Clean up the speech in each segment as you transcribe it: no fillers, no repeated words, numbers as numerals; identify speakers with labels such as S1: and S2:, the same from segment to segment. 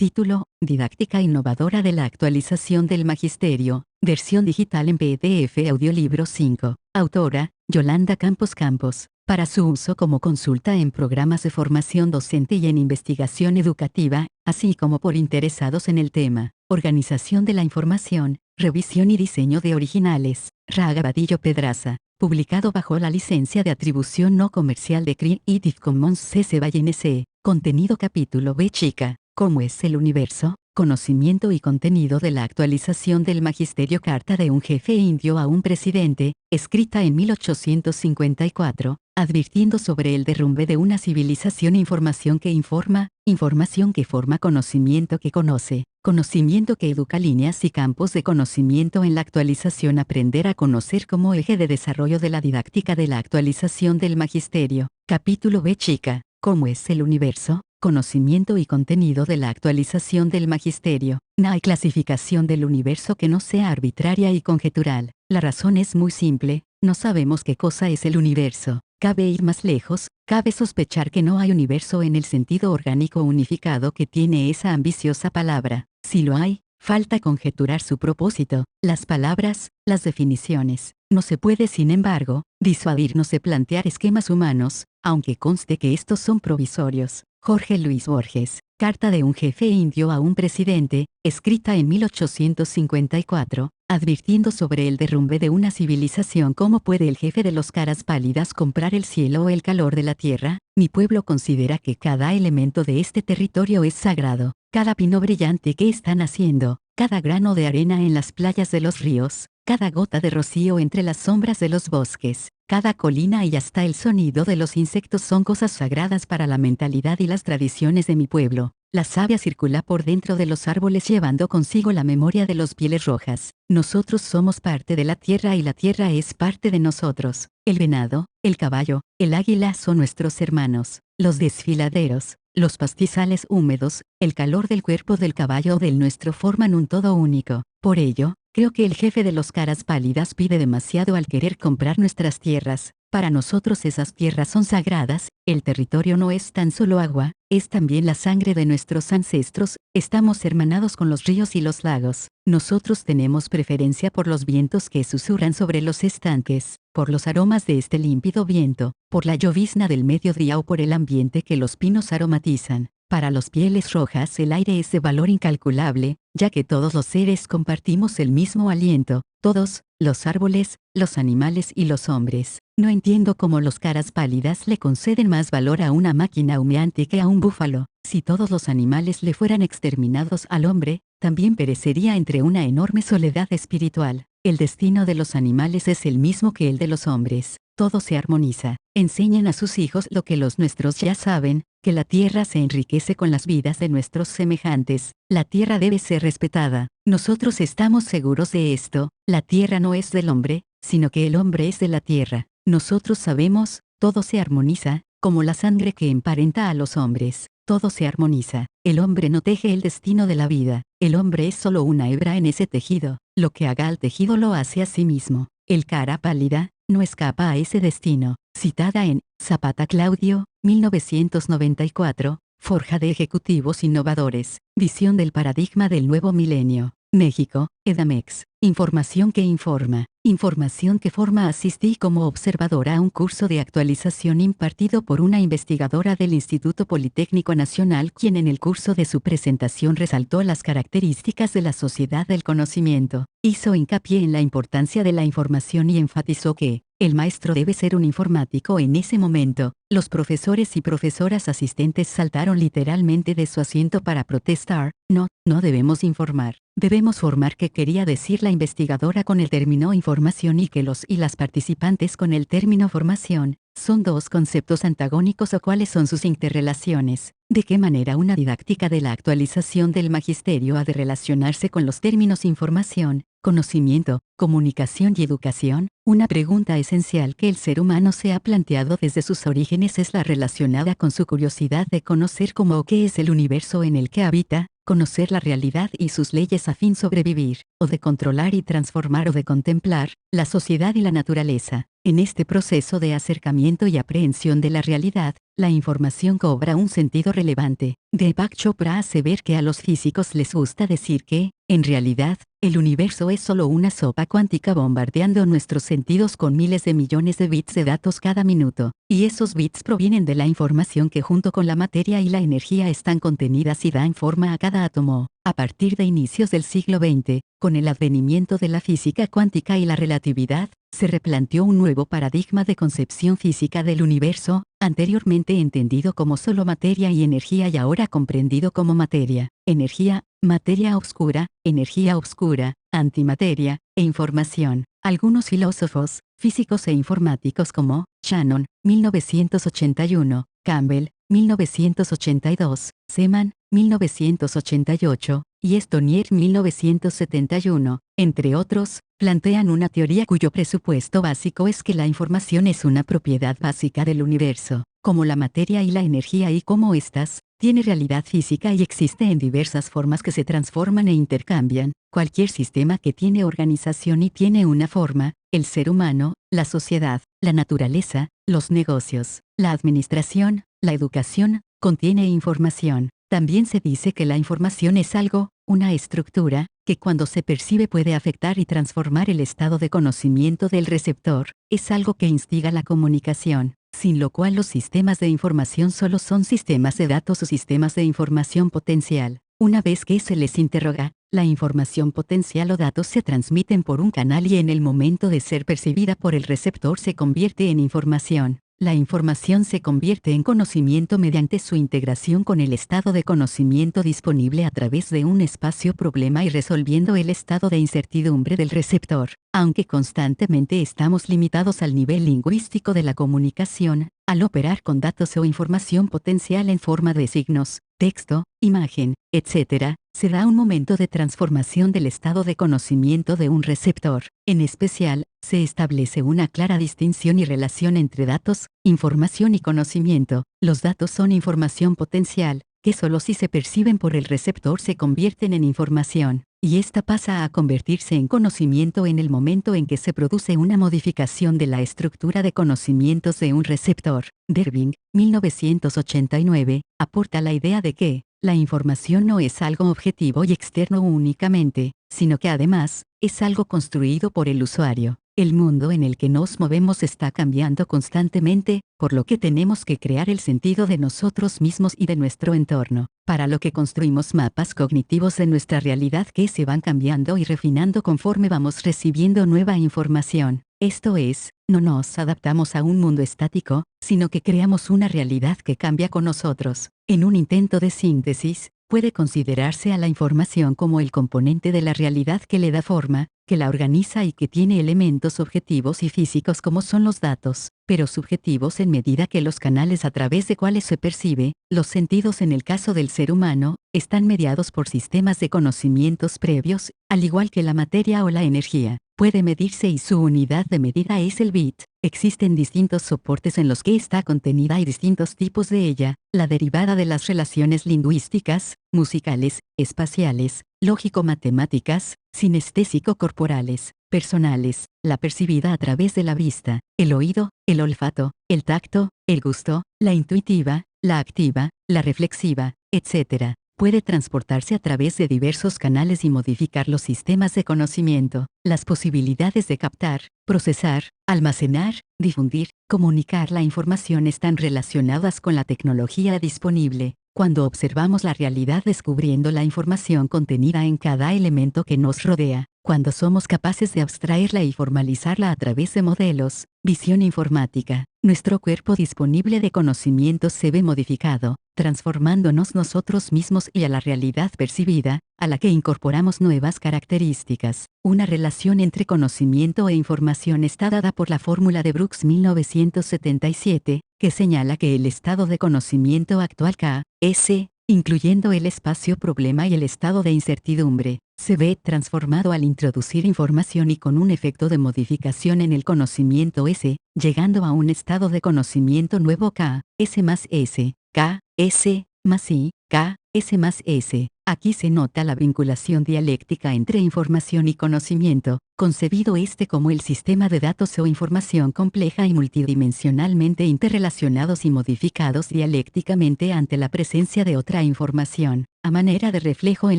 S1: Título: Didáctica innovadora de la actualización del magisterio, versión digital en PDF Audiolibro 5. Autora: Yolanda Campos Campos, para su uso como consulta en programas de formación docente y en investigación educativa, así como por interesados en el tema. Organización de la información, revisión y diseño de originales. Raga Vadillo Pedraza. Publicado bajo la licencia de atribución no comercial de Creative Commons CC BY NC. Contenido capítulo B chica. ¿Cómo es el universo? Conocimiento y contenido de la actualización del magisterio. Carta de un jefe indio a un presidente, escrita en 1854, advirtiendo sobre el derrumbe de una civilización. Información que informa, información que forma, conocimiento que conoce, conocimiento que educa. Líneas y campos de conocimiento en la actualización. Aprender a conocer como eje de desarrollo de la didáctica de la actualización del magisterio. Capítulo B chica. ¿Cómo es el universo? Conocimiento y contenido de la actualización del magisterio. No hay clasificación del universo que no sea arbitraria y conjetural. La razón es muy simple: no sabemos qué cosa es el universo. Cabe ir más lejos, cabe sospechar que no hay universo en el sentido orgánico unificado que tiene esa ambiciosa palabra. Si lo hay, falta conjeturar su propósito, las palabras, las definiciones. No se puede, sin embargo, disuadirnos de plantear esquemas humanos, aunque conste que estos son provisorios. Jorge Luis Borges. Carta de un jefe indio a un presidente, escrita en 1854, advirtiendo sobre el derrumbe de una civilización. ¿Cómo puede el jefe de los caras pálidas comprar el cielo o el calor de la tierra? Mi pueblo considera que cada elemento de este territorio es sagrado. Cada pino brillante que están haciendo, cada grano de arena en las playas de los ríos, cada gota de rocío entre las sombras de los bosques, cada colina y hasta el sonido de los insectos son cosas sagradas para la mentalidad y las tradiciones de mi pueblo. La savia circula por dentro de los árboles llevando consigo la memoria de los pieles rojas. Nosotros somos parte de la tierra y la tierra es parte de nosotros. El venado, el caballo, el águila son nuestros hermanos. Los desfiladeros, los pastizales húmedos, el calor del cuerpo del caballo o del nuestro forman un todo único. Por ello, creo que el jefe de los caras pálidas pide demasiado al querer comprar nuestras tierras. Para nosotros esas tierras son sagradas. El territorio no es tan solo agua, es también la sangre de nuestros ancestros. Estamos hermanados con los ríos y los lagos. Nosotros tenemos preferencia por los vientos que susurran sobre los estanques, por los aromas de este límpido viento, por la llovizna del mediodía o por el ambiente que los pinos aromatizan. Para los pieles rojas el aire es de valor incalculable, ya que todos los seres compartimos el mismo aliento, todos, los árboles, los animales y los hombres. No entiendo cómo los caras pálidas le conceden más valor a una máquina humeante que a un búfalo. Si todos los animales le fueran exterminados al hombre, también perecería entre una enorme soledad espiritual. El destino de los animales es el mismo que el de los hombres. Todo se armoniza. Enseñen a sus hijos lo que los nuestros ya saben, que la tierra se enriquece con las vidas de nuestros semejantes. La tierra debe ser respetada. Nosotros estamos seguros de esto. La tierra no es del hombre, sino que el hombre es de la tierra. Nosotros sabemos, todo se armoniza, como la sangre que emparenta a los hombres. Todo se armoniza. El hombre no teje el destino de la vida. El hombre es solo una hebra en ese tejido. Lo que haga al tejido lo hace a sí mismo. El cara pálida no escapa a ese destino. Citada en Zapata Claudio, 1994, Forja de Ejecutivos Innovadores, Visión del Paradigma del Nuevo Milenio. México, Edamex. Información que informa. Información que forma. Asistí como observadora a un curso de actualización impartido por una investigadora del Instituto Politécnico Nacional, quien en el curso de su presentación resaltó las características de la sociedad del conocimiento. Hizo hincapié en la importancia de la información y enfatizó que el maestro debe ser un informático. En ese momento, los profesores y profesoras asistentes saltaron literalmente de su asiento para protestar. No debemos informar. Debemos formar. ¿Qué quería decir la investigadora con el término información y que los y las participantes con el término formación? Son dos conceptos antagónicos. ¿O cuáles son sus interrelaciones? ¿De qué manera una didáctica de la actualización del magisterio ha de relacionarse con los términos información, conocimiento, comunicación y educación? Una pregunta esencial que el ser humano se ha planteado desde sus orígenes es la relacionada con su curiosidad de conocer cómo o qué es el universo en el que habita, conocer la realidad y sus leyes a fin sobrevivir, o de controlar y transformar o de contemplar la sociedad y la naturaleza. En este proceso de acercamiento y aprehensión de la realidad, la información cobra un sentido relevante. Deepak Chopra hace ver que a los físicos les gusta decir que, en realidad, el universo es solo una sopa cuántica bombardeando nuestros sentidos con miles de millones de bits de datos cada minuto, y esos bits provienen de la información que junto con la materia y la energía están contenidas y dan forma a cada átomo. A partir de inicios del siglo XX, con el advenimiento de la física cuántica y la relatividad, se replanteó un nuevo paradigma de concepción física del universo, anteriormente entendido como solo materia y energía y ahora comprendido como materia, energía, materia oscura, energía oscura, antimateria, e información. Algunos filósofos, físicos e informáticos como Shannon, 1981, Campbell, 1982, Zeeman, 1988, y Estonier 1971, entre otros, plantean una teoría cuyo presupuesto básico es que la información es una propiedad básica del universo, como la materia y la energía y como éstas, tiene realidad física y existe en diversas formas que se transforman e intercambian. Cualquier sistema que tiene organización y tiene una forma, el ser humano, la sociedad, la naturaleza, los negocios, la administración, la educación, contiene información. También se dice que la información es algo, una estructura, que cuando se percibe puede afectar y transformar el estado de conocimiento del receptor, es algo que instiga la comunicación, sin lo cual los sistemas de información solo son sistemas de datos o sistemas de información potencial. Una vez que se les interroga, la información potencial o datos se transmiten por un canal y en el momento de ser percibida por el receptor se convierte en información. La información se convierte en conocimiento mediante su integración con el estado de conocimiento disponible a través de un espacio-problema y resolviendo el estado de incertidumbre del receptor. Aunque constantemente estamos limitados al nivel lingüístico de la comunicación, al operar con datos o información potencial en forma de signos, texto, imagen, etc., se da un momento de transformación del estado de conocimiento de un receptor. En especial, se establece una clara distinción y relación entre datos, información y conocimiento. Los datos son información potencial, que solo si se perciben por el receptor se convierten en información, y esta pasa a convertirse en conocimiento en el momento en que se produce una modificación de la estructura de conocimientos de un receptor. Derving, 1989, aporta la idea de que, la información no es algo objetivo y externo únicamente, sino que además, es algo construido por el usuario. El mundo en el que nos movemos está cambiando constantemente, por lo que tenemos que crear el sentido de nosotros mismos y de nuestro entorno, para lo que construimos mapas cognitivos de nuestra realidad que se van cambiando y refinando conforme vamos recibiendo nueva información. Esto es, no nos adaptamos a un mundo estático, sino que creamos una realidad que cambia con nosotros. En un intento de síntesis, puede considerarse a la información como el componente de la realidad que le da forma, que la organiza y que tiene elementos objetivos y físicos como son los datos, pero subjetivos en medida que los canales a través de cuales se percibe, los sentidos en el caso del ser humano, están mediados por sistemas de conocimientos previos, al igual que la materia o la energía. Puede medirse y su unidad de medida es el bit. Existen distintos soportes en los que está contenida y distintos tipos de ella, la derivada de las relaciones lingüísticas, musicales, espaciales, lógico-matemáticas, sinestésico-corporales, personales, la percibida a través de la vista, el oído, el olfato, el tacto, el gusto, la intuitiva, la activa, la reflexiva, etc. Puede transportarse a través de diversos canales y modificar los sistemas de conocimiento. Las posibilidades de captar, procesar, almacenar, difundir, comunicar la información están relacionadas con la tecnología disponible. Cuando observamos la realidad descubriendo la información contenida en cada elemento que nos rodea, cuando somos capaces de abstraerla y formalizarla a través de modelos, visión informática, nuestro cuerpo disponible de conocimientos se ve modificado, transformándonos nosotros mismos y a la realidad percibida, a la que incorporamos nuevas características. Una relación entre conocimiento e información está dada por la fórmula de Brooks 1977, que señala que el estado de conocimiento actual K.S., incluyendo el espacio-problema y el estado de incertidumbre, se ve transformado al introducir información y con un efecto de modificación en el conocimiento S, llegando a un estado de conocimiento nuevo K.S. más S, K.S. más I, K.S. más S. Aquí se nota la vinculación dialéctica entre información y conocimiento, concebido como el sistema de datos o información compleja y multidimensionalmente interrelacionados y modificados dialécticamente ante la presencia de otra información, a manera de reflejo en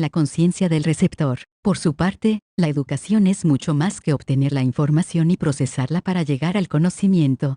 S1: la conciencia del receptor. Por su parte, la educación es mucho más que obtener la información y procesarla para llegar al conocimiento,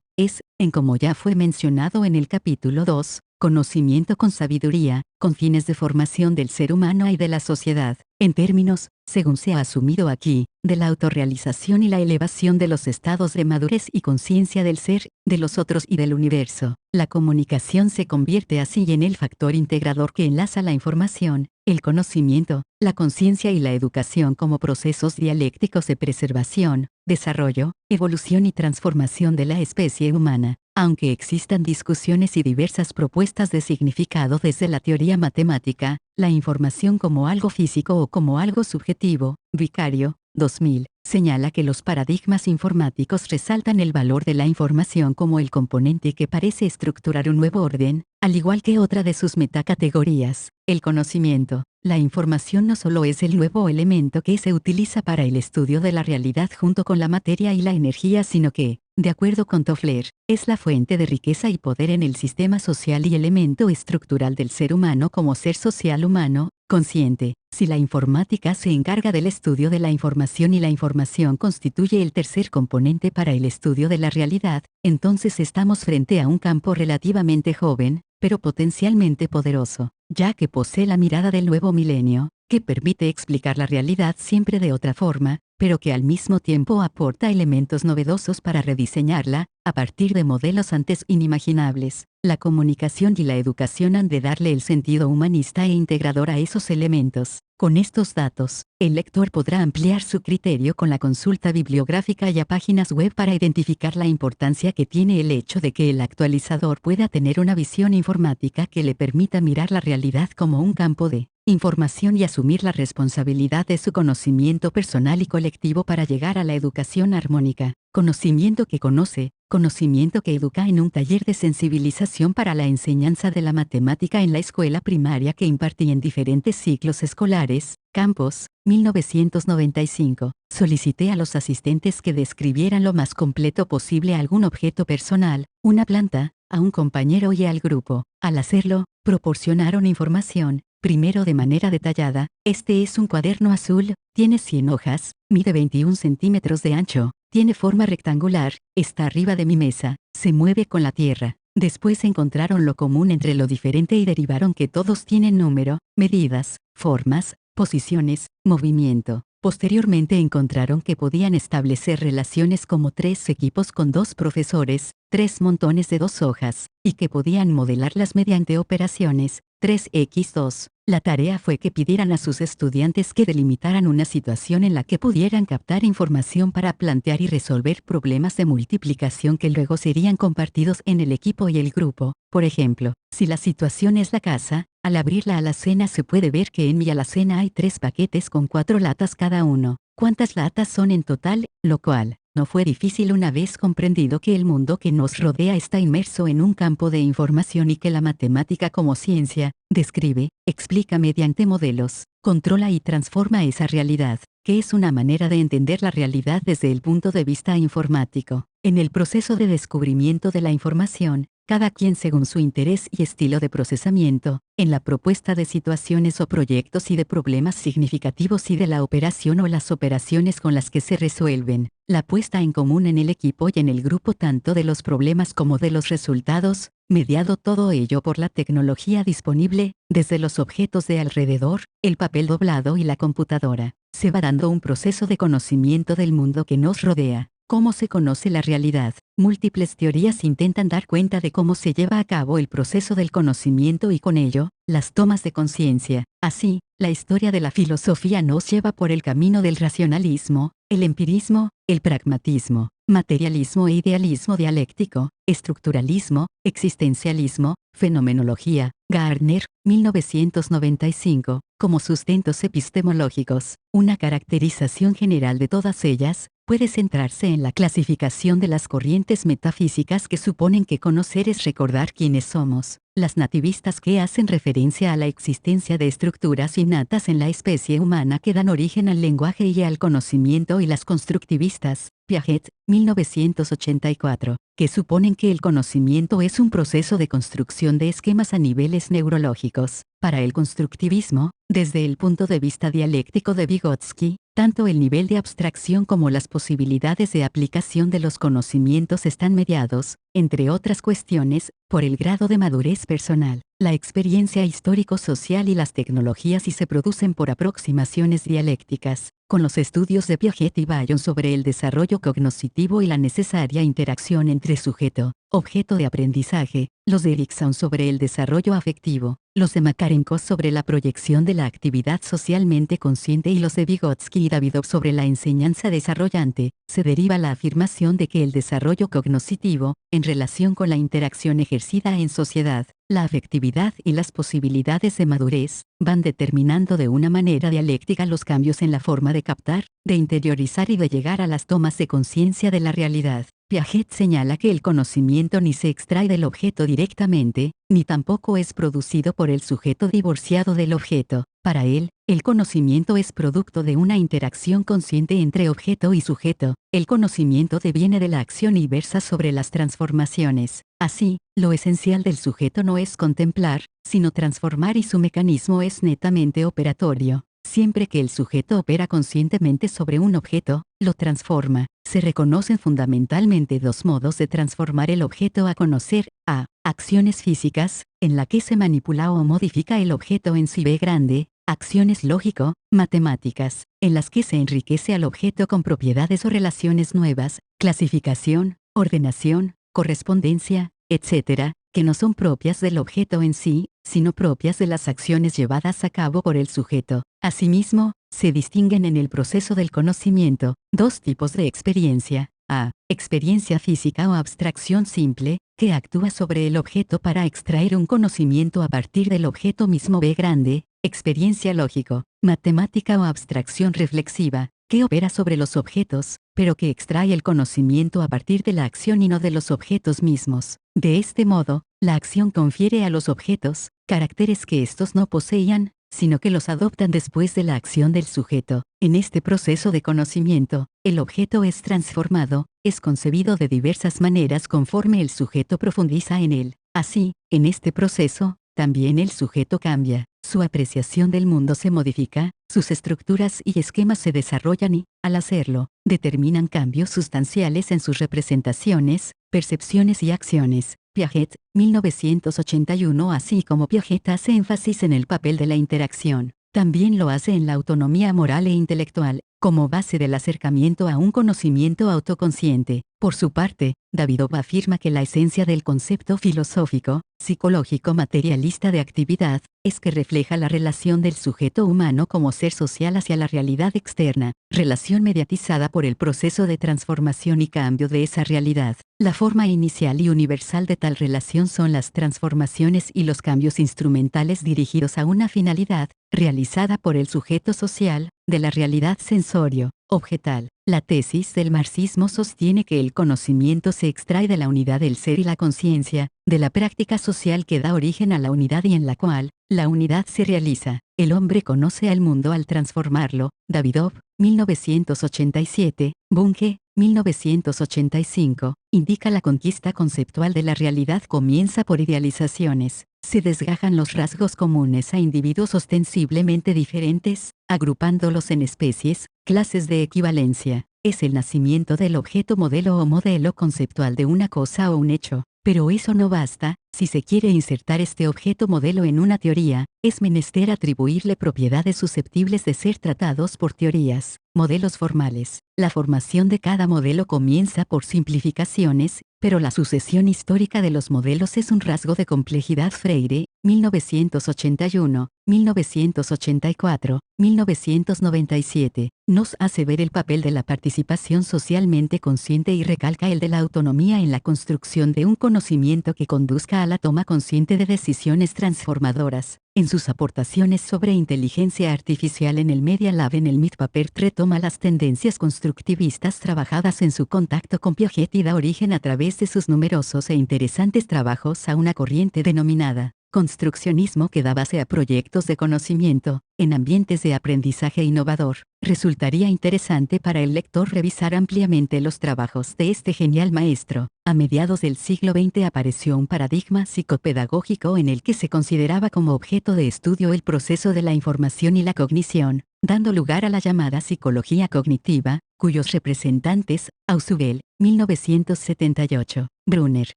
S1: como ya fue mencionado en el capítulo 2, conocimiento con sabiduría, con fines de formación del ser humano y de la sociedad, en términos, según se ha asumido aquí, de la autorrealización y la elevación de los estados de madurez y conciencia del ser, de los otros y del universo. La comunicación se convierte así en el factor integrador que enlaza la información, el conocimiento, la conciencia y la educación como procesos dialécticos de preservación, desarrollo, evolución y transformación de la especie humana. Aunque existan discusiones y diversas propuestas de significado desde la teoría matemática, la información como algo físico o como algo subjetivo, Vicario, 2000, señala que los paradigmas informáticos resaltan el valor de la información como el componente que parece estructurar un nuevo orden, al igual que otra de sus metacategorías, el conocimiento. La información no solo es el nuevo elemento que se utiliza para el estudio de la realidad junto con la materia y la energía, sino que, de acuerdo con Toffler, es la fuente de riqueza y poder en el sistema social y elemento estructural del ser humano como ser social humano, consciente. Si la informática se encarga del estudio de la información y la información constituye el tercer componente para el estudio de la realidad, entonces estamos frente a un campo relativamente joven, pero potencialmente poderoso, ya que posee la mirada del nuevo milenio, que permite explicar la realidad siempre de otra forma, pero que al mismo tiempo aporta elementos novedosos para rediseñarla, a partir de modelos antes inimaginables. La comunicación y la educación han de darle el sentido humanista e integrador a esos elementos. Con estos datos, el lector podrá ampliar su criterio con la consulta bibliográfica y a páginas web para identificar la importancia que tiene el hecho de que el actualizador pueda tener una visión informática que le permita mirar la realidad como un campo de información y asumir la responsabilidad de su conocimiento personal y colectivo para llegar a la educación armónica. Conocimiento que conoce, conocimiento que educa en un taller de sensibilización para la enseñanza de la matemática en la escuela primaria que impartí en diferentes ciclos escolares, Campos, 1995. Solicité a los asistentes que describieran lo más completo posible algún objeto personal, una planta, a un compañero y al grupo. Al hacerlo, proporcionaron información, primero de manera detallada. Este es un cuaderno azul, tiene 100 hojas, mide 21 centímetros de ancho, tiene forma rectangular, está arriba de mi mesa, se mueve con la tierra. Después encontraron lo común entre lo diferente y derivaron que todos tienen número, medidas, formas, posiciones, movimiento. Posteriormente encontraron que podían establecer relaciones como 3 equipos con 2 profesores, 3 montones de 2 hojas, y que podían modelarlas mediante operaciones, 3x2. La tarea fue que pidieran a sus estudiantes que delimitaran una situación en la que pudieran captar información para plantear y resolver problemas de multiplicación que luego serían compartidos en el equipo y el grupo. Por ejemplo, si la situación es la casa, al abrir la alacena se puede ver que en mi alacena hay 3 paquetes con 4 latas cada uno. ¿Cuántas latas son en total? Lo cual no fue difícil una vez comprendido que el mundo que nos rodea está inmerso en un campo de información y que la matemática como ciencia, describe, explica mediante modelos, controla y transforma esa realidad, que es una manera de entender la realidad desde el punto de vista informático. En el proceso de descubrimiento de la información, cada quien según su interés y estilo de procesamiento, en la propuesta de situaciones o proyectos y de problemas significativos y de la operación o las operaciones con las que se resuelven, la puesta en común en el equipo y en el grupo tanto de los problemas como de los resultados, mediado todo ello por la tecnología disponible, desde los objetos de alrededor, el papel doblado y la computadora, se va dando un proceso de conocimiento del mundo que nos rodea. ¿Cómo se conoce la realidad? Múltiples teorías intentan dar cuenta de cómo se lleva a cabo el proceso del conocimiento y con ello, las tomas de conciencia. Así, la historia de la filosofía nos lleva por el camino del racionalismo, el empirismo, el pragmatismo, materialismo e idealismo dialéctico, estructuralismo, existencialismo, fenomenología, Gardner, 1995, como sustentos epistemológicos. Una caracterización general de todas ellas, puede centrarse en la clasificación de las corrientes metafísicas que suponen que conocer es recordar quiénes somos, las nativistas que hacen referencia a la existencia de estructuras innatas en la especie humana que dan origen al lenguaje y al conocimiento, y las constructivistas, Piaget, 1984, que suponen que el conocimiento es un proceso de construcción de esquemas a niveles neurológicos. Para el constructivismo, desde el punto de vista dialéctico de Vygotsky, tanto el nivel de abstracción como las posibilidades de aplicación de los conocimientos están mediados, entre otras cuestiones, por el grado de madurez personal, la experiencia histórico-social y las tecnologías, y se producen por aproximaciones dialécticas. Con los estudios de Piaget y Bayon sobre el desarrollo cognoscitivo y la necesaria interacción entre sujeto, objeto de aprendizaje, los de Erikson sobre el desarrollo afectivo, los de Makarenko sobre la proyección de la actividad socialmente consciente y los de Vygotsky y Davidov sobre la enseñanza desarrollante, se deriva la afirmación de que el desarrollo cognoscitivo, en relación con la interacción ejercida en sociedad, la afectividad y las posibilidades de madurez, van determinando de una manera dialéctica los cambios en la forma de captar, de interiorizar y de llegar a las tomas de conciencia de la realidad. Piaget señala que el conocimiento ni se extrae del objeto directamente, ni tampoco es producido por el sujeto divorciado del objeto. Para él, el conocimiento es producto de una interacción consciente entre objeto y sujeto. El conocimiento deviene de la acción y versa sobre las transformaciones. Así, lo esencial del sujeto no es contemplar, sino transformar, y su mecanismo es netamente operatorio. Siempre que el sujeto opera conscientemente sobre un objeto, lo transforma. Se reconocen fundamentalmente dos modos de transformar el objeto a conocer: a. Acciones físicas, en la que se manipula o modifica el objeto en sí. B. Grande. Acciones lógico-matemáticas, en las que se enriquece al objeto con propiedades o relaciones nuevas, clasificación, ordenación, correspondencia, etc., que no son propias del objeto en sí, sino propias de las acciones llevadas a cabo por el sujeto. Asimismo, se distinguen en el proceso del conocimiento dos tipos de experiencia: a. Experiencia física o abstracción simple, que actúa sobre el objeto para extraer un conocimiento a partir del objeto mismo. B. Grande. Experiencia lógico, matemática o abstracción reflexiva, que opera sobre los objetos, pero que extrae el conocimiento a partir de la acción y no de los objetos mismos. De este modo, la acción confiere a los objetos caracteres que estos no poseían, sino que los adoptan después de la acción del sujeto. En este proceso de conocimiento, el objeto es transformado, es concebido de diversas maneras conforme el sujeto profundiza en él. Así, en este proceso, también el sujeto cambia, su apreciación del mundo se modifica, sus estructuras y esquemas se desarrollan y, al hacerlo, determinan cambios sustanciales en sus representaciones, percepciones y acciones. Piaget, 1981. Así como Piaget hace énfasis en el papel de la interacción, también lo hace en la autonomía moral e intelectual, como base del acercamiento a un conocimiento autoconsciente. Por su parte, Davidov afirma que la esencia del concepto filosófico, psicológico materialista de actividad, es que refleja la relación del sujeto humano como ser social hacia la realidad externa, relación mediatizada por el proceso de transformación y cambio de esa realidad. La forma inicial y universal de tal relación son las transformaciones y los cambios instrumentales dirigidos a una finalidad, realizada por el sujeto social, de la realidad sensorio-objetal. La tesis del marxismo sostiene que el conocimiento se extrae de la unidad del ser y la conciencia, de la práctica social que da origen a la unidad y en la cual, la unidad se realiza. El hombre conoce al mundo al transformarlo. Davidov, 1987, Bunge, 1985, indica la conquista conceptual de la realidad comienza por idealizaciones. Se desgajan los rasgos comunes a individuos ostensiblemente diferentes, agrupándolos en especies, clases de equivalencia. Es el nacimiento del objeto modelo o modelo conceptual de una cosa o un hecho. Pero eso no basta. Si se quiere insertar este objeto modelo en una teoría, es menester atribuirle propiedades susceptibles de ser tratados por teorías, modelos formales. La formación de cada modelo comienza por simplificaciones, pero la sucesión histórica de los modelos es un rasgo de complejidad. Freire, 1981. 1984, 1997, nos hace ver el papel de la participación socialmente consciente y recalca el de la autonomía en la construcción de un conocimiento que conduzca a la toma consciente de decisiones transformadoras. En sus aportaciones sobre inteligencia artificial en el Media Lab en el MIT Paper retoma las tendencias constructivistas trabajadas en su contacto con Piaget y da origen a través de sus numerosos e interesantes trabajos a una corriente denominada construccionismo que da base a proyectos de conocimiento, en ambientes de aprendizaje innovador. Resultaría interesante para el lector revisar ampliamente los trabajos de este genial maestro. A mediados del siglo XX apareció un paradigma psicopedagógico en el que se consideraba como objeto de estudio el proceso de la información y la cognición, dando lugar a la llamada psicología cognitiva, cuyos representantes, Ausubel, 1978, Brunner,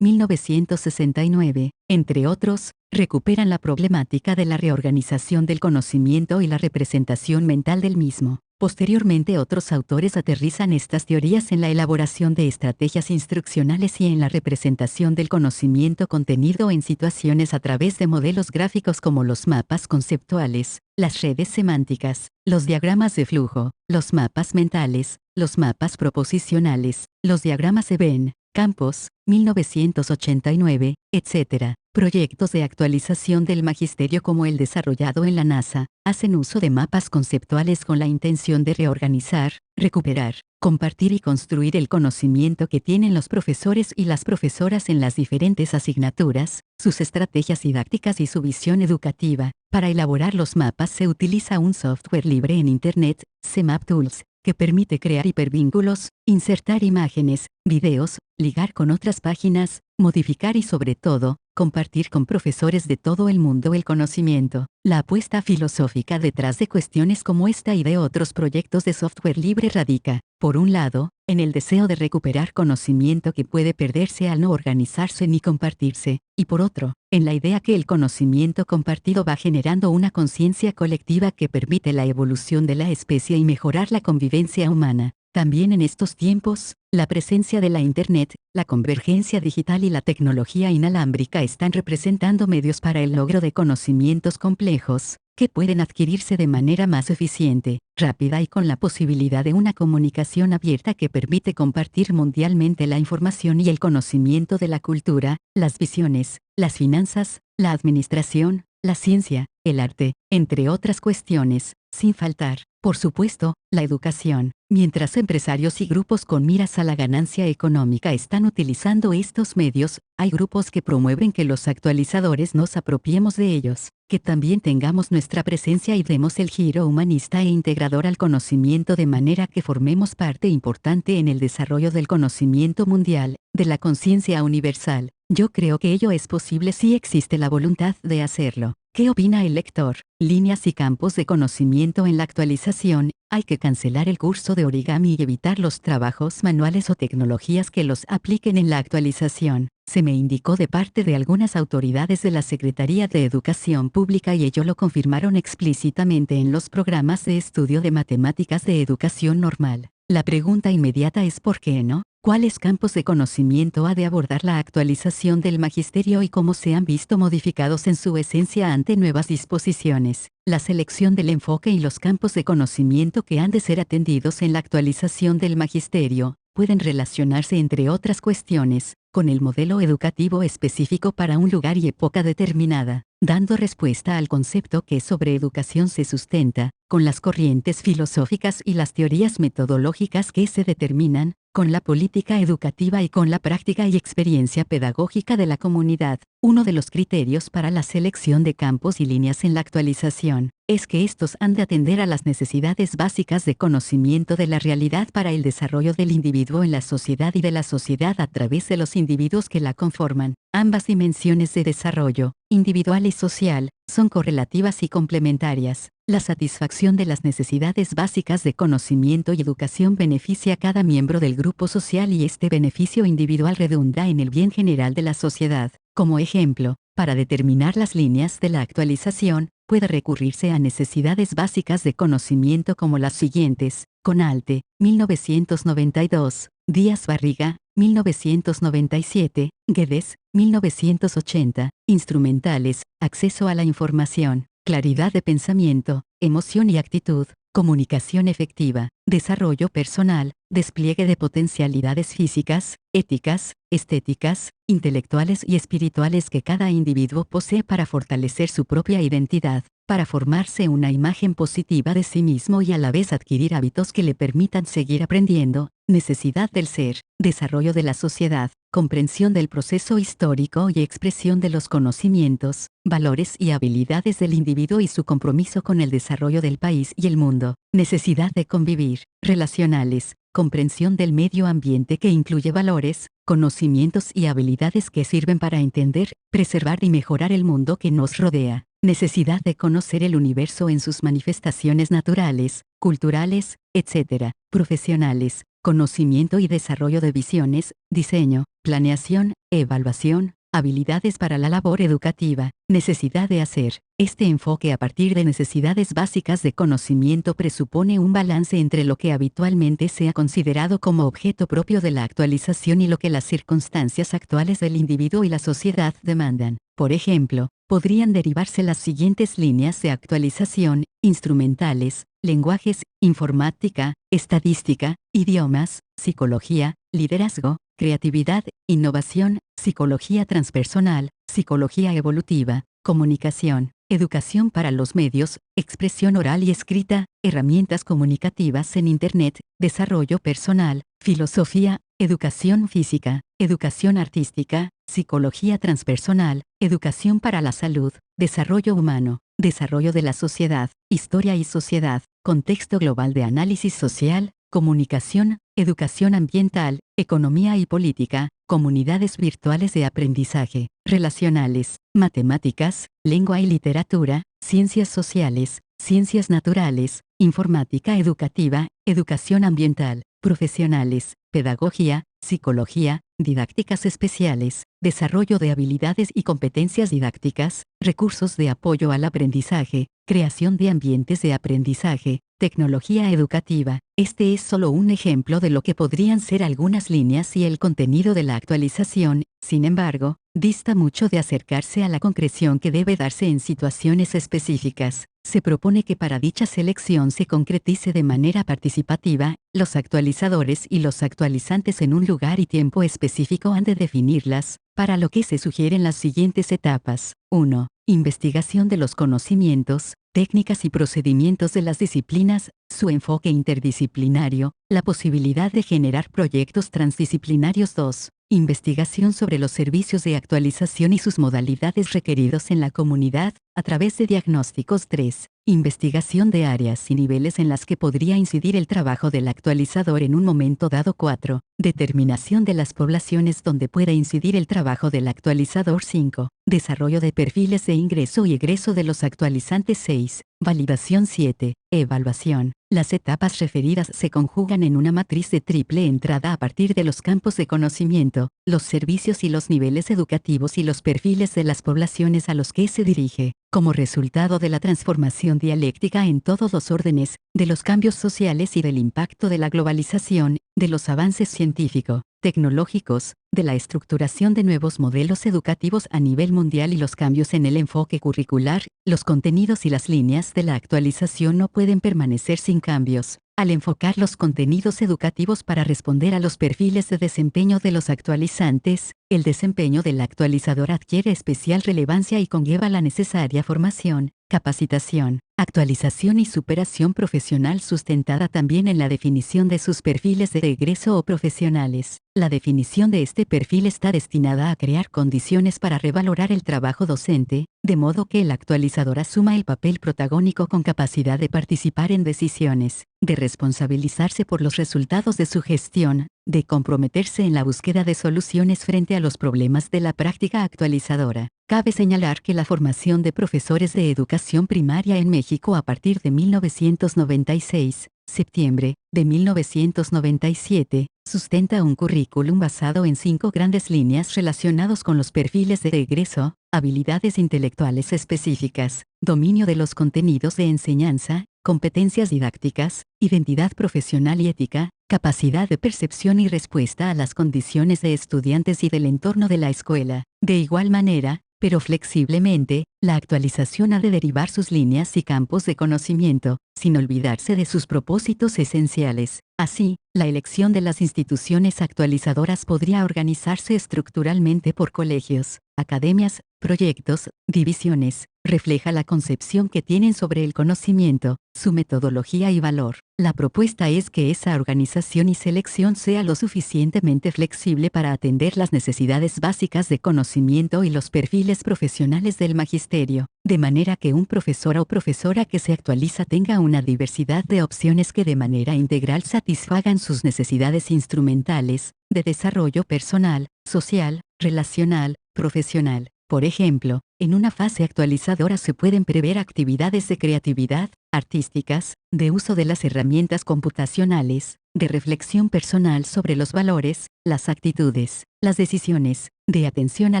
S1: 1969, entre otros, recuperan la problemática de la reorganización del conocimiento y la representación mental del mismo. Posteriormente otros autores aterrizan estas teorías en la elaboración de estrategias instruccionales y en la representación del conocimiento contenido en situaciones a través de modelos gráficos como los mapas conceptuales, las redes semánticas, los diagramas de flujo, los mapas mentales, los mapas proposicionales, los diagramas de Venn, Campos, 1989, etc. Proyectos de actualización del magisterio como el desarrollado en la NASA, hacen uso de mapas conceptuales con la intención de reorganizar, recuperar, compartir y construir el conocimiento que tienen los profesores y las profesoras en las diferentes asignaturas, sus estrategias didácticas y su visión educativa. Para elaborar los mapas se utiliza un software libre en Internet, CMapTools, que permite crear hipervínculos, insertar imágenes, videos, ligar con otras páginas, modificar y sobre todo, compartir con profesores de todo el mundo el conocimiento. La apuesta filosófica detrás de cuestiones como esta y de otros proyectos de software libre radica, por un lado, en el deseo de recuperar conocimiento que puede perderse al no organizarse ni compartirse, y por otro, en la idea que el conocimiento compartido va generando una conciencia colectiva que permite la evolución de la especie y mejorar la convivencia humana. También en estos tiempos, la presencia de la Internet, la convergencia digital y la tecnología inalámbrica están representando medios para el logro de conocimientos complejos, que pueden adquirirse de manera más eficiente, rápida y con la posibilidad de una comunicación abierta que permite compartir mundialmente la información y el conocimiento de la cultura, las visiones, las finanzas, la administración, la ciencia, el arte, entre otras cuestiones, sin faltar, por supuesto, la educación. Mientras empresarios y grupos con miras a la ganancia económica están utilizando estos medios, hay grupos que promueven que los actualizadores nos apropiemos de ellos, que también tengamos nuestra presencia y demos el giro humanista e integrador al conocimiento de manera que formemos parte importante en el desarrollo del conocimiento mundial, de la conciencia universal. Yo creo que ello es posible si existe la voluntad de hacerlo. ¿Qué opina el lector? Líneas y campos de conocimiento en la actualización. Hay que cancelar el curso de origami y evitar los trabajos manuales o tecnologías que los apliquen en la actualización. Se me indicó de parte de algunas autoridades de la Secretaría de Educación Pública y ello lo confirmaron explícitamente en los programas de estudio de matemáticas de educación normal. La pregunta inmediata es ¿por qué no? ¿Cuáles campos de conocimiento ha de abordar la actualización del magisterio y cómo se han visto modificados en su esencia ante nuevas disposiciones? La selección del enfoque y los campos de conocimiento que han de ser atendidos en la actualización del magisterio pueden relacionarse, entre otras cuestiones, con el modelo educativo específico para un lugar y época determinada, dando respuesta al concepto que sobre educación se sustenta, con las corrientes filosóficas y las teorías metodológicas que se determinan, con la política educativa y con la práctica y experiencia pedagógica de la comunidad. Uno de los criterios para la selección de campos y líneas en la actualización es que estos han de atender a las necesidades básicas de conocimiento de la realidad para el desarrollo del individuo en la sociedad y de la sociedad a través de los individuos que la conforman. Ambas dimensiones de desarrollo, individual y social, son correlativas y complementarias. La satisfacción de las necesidades básicas de conocimiento y educación beneficia a cada miembro del grupo social y este beneficio individual redunda en el bien general de la sociedad. Como ejemplo, para determinar las líneas de la actualización, puede recurrirse a necesidades básicas de conocimiento como las siguientes: Conalte, 1992, Díaz Barriga, 1997, Guedes, 1980, instrumentales, acceso a la información, claridad de pensamiento, emoción y actitud, comunicación efectiva, desarrollo personal, despliegue de potencialidades físicas, éticas, estéticas, intelectuales y espirituales que cada individuo posee para fortalecer su propia identidad, para formarse una imagen positiva de sí mismo y a la vez adquirir hábitos que le permitan seguir aprendiendo, necesidad del ser, desarrollo de la sociedad, comprensión del proceso histórico y expresión de los conocimientos, valores y habilidades del individuo y su compromiso con el desarrollo del país y el mundo, necesidad de convivir, relacionales, comprensión del medio ambiente que incluye valores, conocimientos y habilidades que sirven para entender, preservar y mejorar el mundo que nos rodea, necesidad de conocer el universo en sus manifestaciones naturales, culturales, etc., profesionales, conocimiento y desarrollo de visiones, diseño, planeación, evaluación, habilidades para la labor educativa, necesidad de hacer. Este enfoque a partir de necesidades básicas de conocimiento presupone un balance entre lo que habitualmente se ha considerado como objeto propio de la actualización y lo que las circunstancias actuales del individuo y la sociedad demandan. Por ejemplo, podrían derivarse las siguientes líneas de actualización: instrumentales, lenguajes, informática, estadística, idiomas, psicología, liderazgo, creatividad, innovación, psicología transpersonal, psicología evolutiva, comunicación, educación para los medios, expresión oral y escrita, herramientas comunicativas en Internet, desarrollo personal, filosofía, educación física, educación artística, psicología transpersonal, educación para la salud, desarrollo humano, desarrollo de la sociedad, historia y sociedad, contexto global de análisis social, comunicación, educación ambiental, economía y política, comunidades virtuales de aprendizaje, relacionales, matemáticas, lengua y literatura, ciencias sociales, ciencias naturales, informática educativa, educación ambiental, profesionales, pedagogía, psicología, didácticas especiales, desarrollo de habilidades y competencias didácticas, recursos de apoyo al aprendizaje, creación de ambientes de aprendizaje, tecnología educativa. Este es solo un ejemplo de lo que podrían ser algunas líneas y el contenido de la actualización. Sin embargo, dista mucho de acercarse a la concreción que debe darse en situaciones específicas. Se propone que para dicha selección se concretice de manera participativa, los actualizadores y los actualizantes en un lugar y tiempo específico han de definirlas, para lo que se sugieren las siguientes etapas. 1. Investigación de los conocimientos, técnicas y procedimientos de las disciplinas, su enfoque interdisciplinario, la posibilidad de generar proyectos transdisciplinarios. 2. Investigación sobre los servicios de actualización y sus modalidades requeridos en la comunidad, a través de diagnósticos. 3. Investigación de áreas y niveles en las que podría incidir el trabajo del actualizador en un momento dado. 4. Determinación de las poblaciones donde pueda incidir el trabajo del actualizador. 5. Desarrollo de perfiles de ingreso y egreso de los actualizantes. 6. Validación. 7. Evaluación. Las etapas referidas se conjugan en una matriz de triple entrada a partir de los campos de conocimiento, los servicios y los niveles educativos y los perfiles de las poblaciones a los que se dirige, como resultado de la transformación dialéctica en todos los órdenes, de los cambios sociales y del impacto de la globalización, de los avances científico, tecnológicos, de la estructuración de nuevos modelos educativos a nivel mundial y los cambios en el enfoque curricular. Los contenidos y las líneas de la actualización no pueden permanecer sin cambios. Al enfocar los contenidos educativos para responder a los perfiles de desempeño de los actualizantes, el desempeño del actualizador adquiere especial relevancia y conlleva la necesaria formación, capacitación, actualización y superación profesional sustentada también en la definición de sus perfiles de egreso o profesionales. La definición de este perfil está destinada a crear condiciones para revalorar el trabajo docente, de modo que el actualizador asuma el papel protagónico con capacidad de participar en decisiones, de responsabilizarse por los resultados de su gestión, de comprometerse en la búsqueda de soluciones frente a los problemas de la práctica actualizadora. Cabe señalar que la formación de profesores de educación primaria en México a partir de 1996, septiembre de 1997, sustenta un currículum basado en 5 grandes líneas relacionados con los perfiles de egreso, habilidades intelectuales específicas, dominio de los contenidos de enseñanza, competencias didácticas, identidad profesional y ética, capacidad de percepción y respuesta a las condiciones de estudiantes y del entorno de la escuela. De igual manera, pero flexiblemente, la actualización ha de derivar sus líneas y campos de conocimiento, sin olvidarse de sus propósitos esenciales. Así, la elección de las instituciones actualizadoras podría organizarse estructuralmente por colegios, academias, proyectos, divisiones, refleja la concepción que tienen sobre el conocimiento, su metodología y valor. La propuesta es que esa organización y selección sea lo suficientemente flexible para atender las necesidades básicas de conocimiento y los perfiles profesionales del magisterio, de manera que un profesor o profesora que se actualiza tenga una diversidad de opciones que de manera integral satisfagan sus necesidades instrumentales, de desarrollo personal, social, relacional, profesional. Por ejemplo, en una fase actualizadora se pueden prever actividades de creatividad, artísticas, de uso de las herramientas computacionales, de reflexión personal sobre los valores, las actitudes, las decisiones, de atención a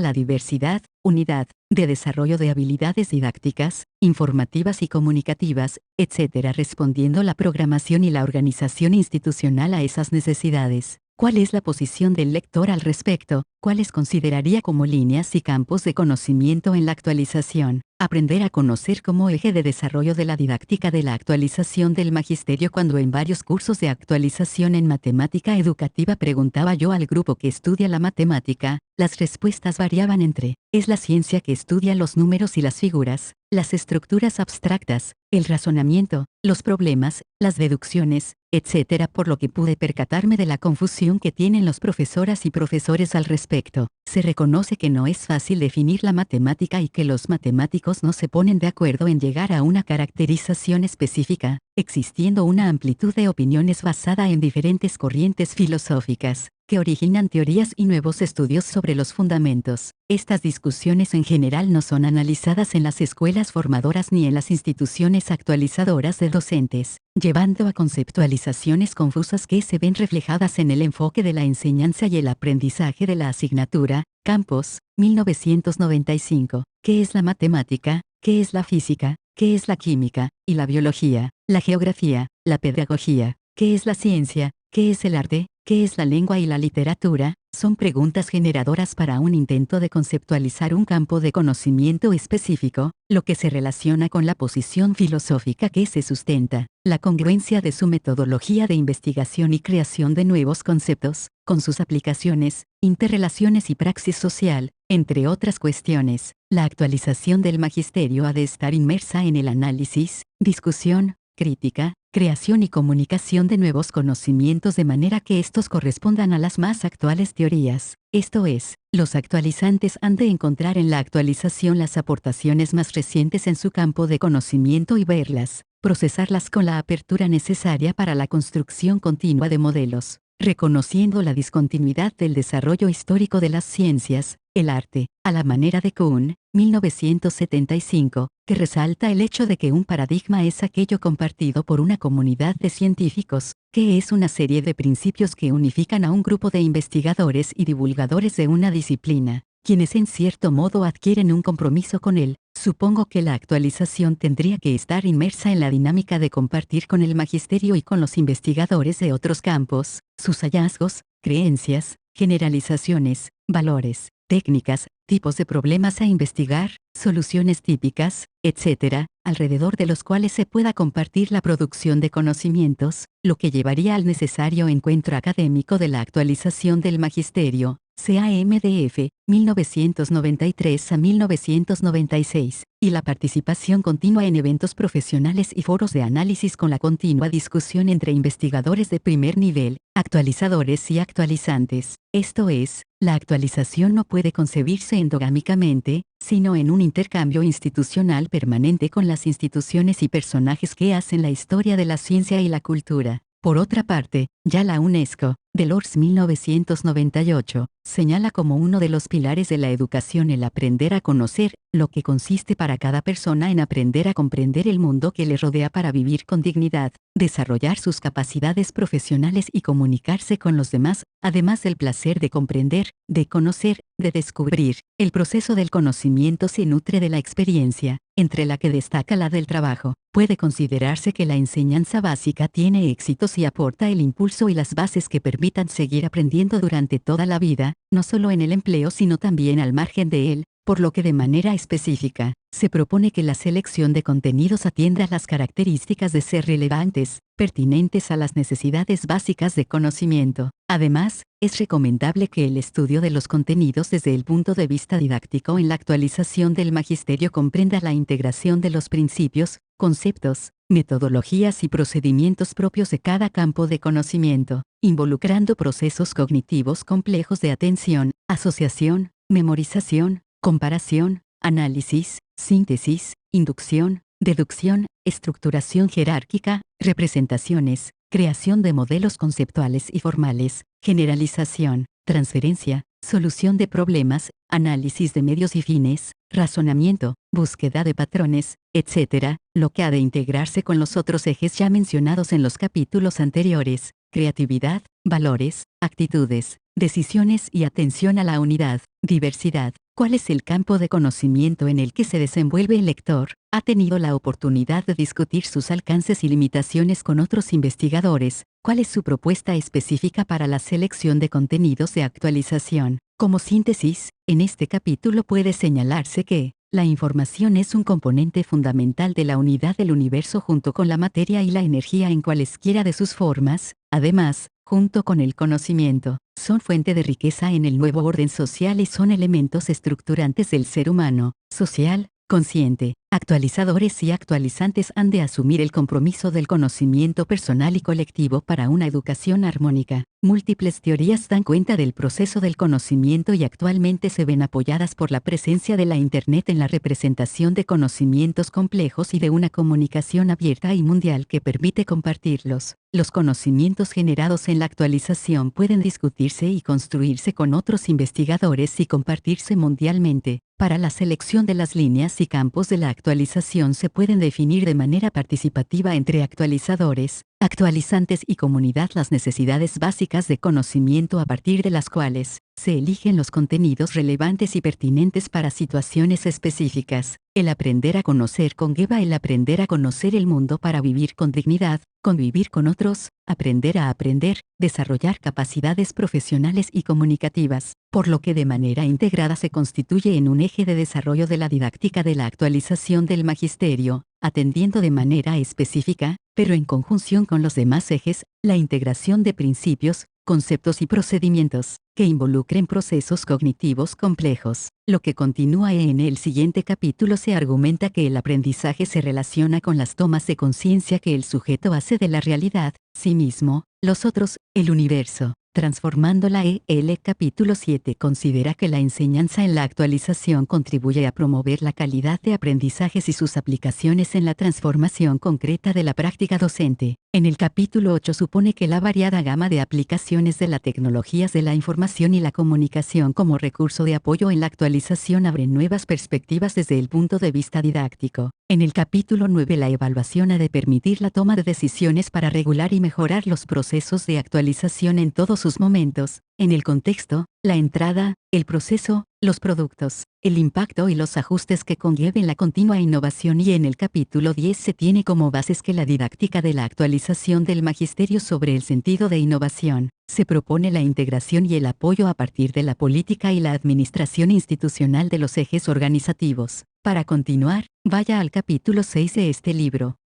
S1: la diversidad, unidad, de desarrollo de habilidades didácticas, informativas y comunicativas, etc. Respondiendo la programación y la organización institucional a esas necesidades. ¿Cuál es la posición del lector al respecto? ¿Cuáles consideraría como líneas y campos de conocimiento en la actualización? Aprender a conocer como eje de desarrollo de la didáctica de la actualización del magisterio. Cuando en varios cursos de actualización en matemática educativa preguntaba yo al grupo que estudia la matemática, las respuestas variaban entre, es la ciencia que estudia los números y las figuras, las estructuras abstractas, el razonamiento, los problemas, las deducciones, etc. Por lo que pude percatarme de la confusión que tienen los profesoras y profesores al respecto. Se reconoce que no es fácil definir la matemática y que los matemáticos no se ponen de acuerdo en llegar a una caracterización específica, existiendo una amplitud de opiniones basada en diferentes corrientes filosóficas, que originan teorías y nuevos estudios sobre los fundamentos. Estas discusiones en general no son analizadas en las escuelas formadoras ni en las instituciones actualizadoras de docentes, llevando a conceptualizaciones confusas que se ven reflejadas en el enfoque de la enseñanza y el aprendizaje de la asignatura. Campos, 1995. ¿Qué es la matemática? ¿Qué es la física? ¿Qué es la química? Y la biología, la geografía, la pedagogía. ¿Qué es la ciencia? ¿Qué es el arte? ¿Qué es la lengua y la literatura? Son preguntas generadoras para un intento de conceptualizar un campo de conocimiento específico, lo que se relaciona con la posición filosófica que se sustenta, la congruencia de su metodología de investigación y creación de nuevos conceptos, con sus aplicaciones, interrelaciones y praxis social, entre otras cuestiones. La actualización del magisterio ha de estar inmersa en el análisis, discusión, crítica, creación y comunicación de nuevos conocimientos de manera que estos correspondan a las más actuales teorías. Esto es, los actualizantes han de encontrar en la actualización las aportaciones más recientes en su campo de conocimiento y verlas, procesarlas con la apertura necesaria para la construcción continua de modelos, reconociendo la discontinuidad del desarrollo histórico de las ciencias, el arte, a la manera de Kuhn, 1975, que resalta el hecho de que un paradigma es aquello compartido por una comunidad de científicos, que es una serie de principios que unifican a un grupo de investigadores y divulgadores de una disciplina, quienes en cierto modo adquieren un compromiso con él. Supongo que la actualización tendría que estar inmersa en la dinámica de compartir con el magisterio y con los investigadores de otros campos, sus hallazgos, creencias, generalizaciones, valores, técnicas, tipos de problemas a investigar, soluciones típicas, etc., alrededor de los cuales se pueda compartir la producción de conocimientos, lo que llevaría al necesario encuentro académico de la actualización del magisterio, CAMDF, 1993 a 1996, y la participación continua en eventos profesionales y foros de análisis con la continua discusión entre investigadores de primer nivel, actualizadores y actualizantes. Esto es, la actualización no puede concebirse endogámicamente, sino en un intercambio institucional permanente con las instituciones y personajes que hacen la historia de la ciencia y la cultura. Por otra parte, ya la UNESCO, Delors 1998, señala como uno de los pilares de la educación el aprender a conocer, lo que consiste para cada persona en aprender a comprender el mundo que le rodea para vivir con dignidad, desarrollar sus capacidades profesionales y comunicarse con los demás, además del placer de comprender, de conocer, de descubrir. El proceso del conocimiento se nutre de la experiencia, entre la que destaca la del trabajo. Puede considerarse que la enseñanza básica tiene éxitos y aporta el impulso y las bases que permitan seguir aprendiendo durante toda la vida, no solo en el empleo sino también al margen de él. por lo que de manera específica, se propone que la selección de contenidos atienda a las características de ser relevantes, pertinentes a las necesidades básicas de conocimiento. Además, es recomendable que el estudio de los contenidos desde el punto de vista didáctico en la actualización del magisterio comprenda la integración de los principios, conceptos, metodologías y procedimientos propios de cada campo de conocimiento, involucrando procesos cognitivos complejos de atención, asociación, memorización, comparación, análisis, síntesis, inducción, deducción, estructuración jerárquica, representaciones, creación de modelos conceptuales y formales, generalización, transferencia, solución de problemas, análisis de medios y fines, razonamiento, búsqueda de patrones, etc., lo que ha de integrarse con los otros ejes ya mencionados en los capítulos anteriores: creatividad, valores, actitudes, decisiones y atención a la unidad, diversidad. ¿Cuál es el campo de conocimiento en el que se desenvuelve el lector? Ha tenido la oportunidad de discutir sus alcances y limitaciones con otros investigadores. ¿Cuál es su propuesta específica para la selección de contenidos de actualización? Como síntesis, en este capítulo puede señalarse que la información es un componente fundamental de la unidad del universo junto con la materia y la energía en cualesquiera de sus formas. Además, junto con el conocimiento, son fuente de riqueza en el nuevo orden social y son elementos estructurantes del ser humano, social, consciente. Actualizadores y actualizantes han de asumir el compromiso del conocimiento personal y colectivo para una educación armónica. Múltiples teorías dan cuenta del proceso del conocimiento y actualmente se ven apoyadas por la presencia de la Internet en la representación de conocimientos complejos y de una comunicación abierta y mundial que permite compartirlos. Los conocimientos generados en la actualización pueden discutirse y construirse con otros investigadores y compartirse mundialmente. Para la selección de las líneas y campos de la actualización se pueden definir de manera participativa entre actualizadores, actualizantes y comunidad las necesidades básicas de conocimiento a partir de las cuales se eligen los contenidos relevantes y pertinentes para situaciones específicas. El aprender a conocer conlleva el aprender a conocer el mundo para vivir con dignidad, convivir con otros, aprender a aprender, desarrollar capacidades profesionales y comunicativas, por lo que de manera integrada se constituye en un eje de desarrollo de la didáctica de la actualización del magisterio, atendiendo de manera específica, pero en conjunción con los demás ejes, la integración de principios, conceptos y procedimientos que involucren procesos cognitivos complejos. Lo que continúa en el siguiente capítulo se argumenta que el aprendizaje se relaciona con las tomas de conciencia que el sujeto hace de la realidad, sí mismo, los otros, el universo. Transformándola. El capítulo 7 considera que la enseñanza en la actualización contribuye a promover la calidad de aprendizajes y sus aplicaciones en la transformación concreta de la práctica docente. En el capítulo 8 supone que la variada gama de aplicaciones de las tecnologías de la información y la comunicación como recurso de apoyo en la actualización abren nuevas perspectivas desde el punto de vista didáctico. En el capítulo 9 la evaluación ha de permitir la toma de decisiones para regular y mejorar los procesos de actualización en todos sus momentos, en el contexto, la entrada, el proceso, los productos, el impacto y los ajustes que conlleven la continua innovación. Y en el capítulo 10 se tiene como bases que la didáctica de la actualización del magisterio sobre el sentido de innovación. Se propone la integración y el apoyo a partir de la política y la administración institucional de los ejes organizativos. Para continuar, vaya al capítulo 6 de este libro.